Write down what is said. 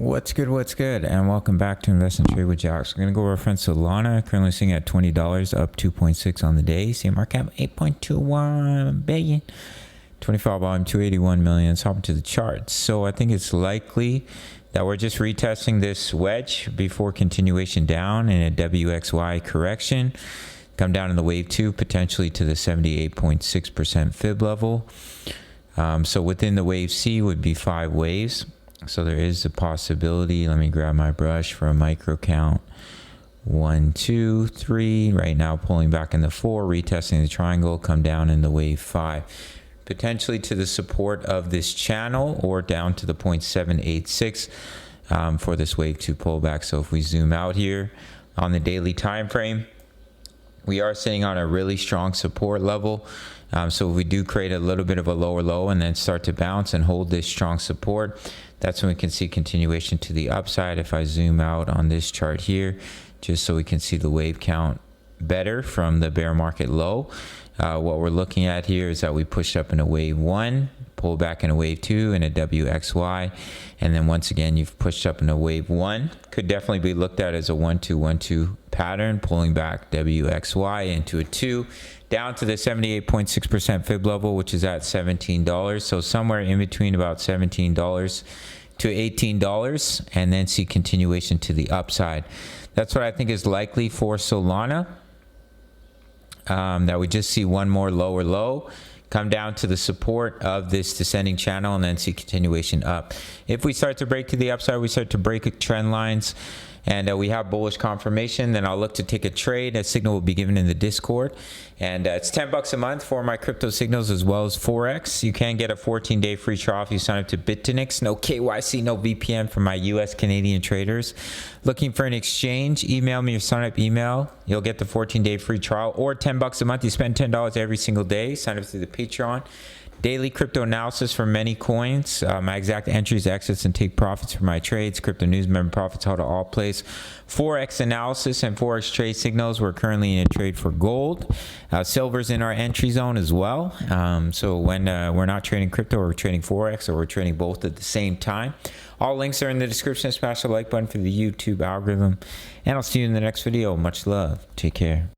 What's good, and welcome back to Invest and Trade with Jaxx. We're going to go reference Solana, currently sitting at $20, up 2.6 on the day. Same market cap, 8.21 billion. 25 volume, 281 million. Let's hop into the charts. So I think it's likely that we're just retesting this wedge before continuation down in a WXY correction. Come down in the wave 2, potentially to the 78.6% fib level. So within the wave C would be 5 waves. So there is a possibility. Let me grab my brush for a micro count. 1, 2, 3. Right now pulling back in the 4, retesting the triangle, come down in the wave 5. Potentially to the support of this channel or down to the 0.786 for this wave 2 pullback. So if we zoom out here on the daily time frame, we are sitting on a really strong support level. So if we do create a little bit of a lower low and then start to bounce and hold this strong support, that's when we can see continuation to the upside. If I zoom out on this chart here, just so we can see the wave count better from the bear market low, what we're looking at here is that we pushed up in a wave 1, pull back in a wave 2 and a WXY, and then once again you've pushed up in a wave 1. Could definitely be looked at as a 1-2-1-2 pattern, pulling back WXY into a 2 down to the 78.6% fib level, which is at $17. So somewhere in between about $17 to $18, and then see continuation to the upside. That's what I think is likely for Solana. That we just see one more lower low, come down to the support of this descending channel, and then see continuation up. If we start to break to the upside, we start to break trend lines, and we have bullish confirmation, then I'll look to take a trade. A signal will be given in the Discord, and it's $10 a month for my crypto signals as well as Forex. You can get a 14-day free trial if you sign up to BITUNIX. No KYC, no VPN for my US Canadian traders. Looking for an exchange? Email me your sign up email. You'll get the 14-day free trial, or $10 a month. You spend $10 every single day. Sign up through the Patreon. Daily crypto analysis for many coins, my exact entries, exits, and take profits for my trades. Crypto news, member profits, how to all place. Forex analysis and Forex trade signals. We're currently in a trade for gold. Silver's in our entry zone as well. So when we're not trading crypto, we're trading Forex, or we're trading both at the same time. All links are in the description. Smash the like button for the YouTube algorithm. And I'll see you in the next video. Much love. Take care.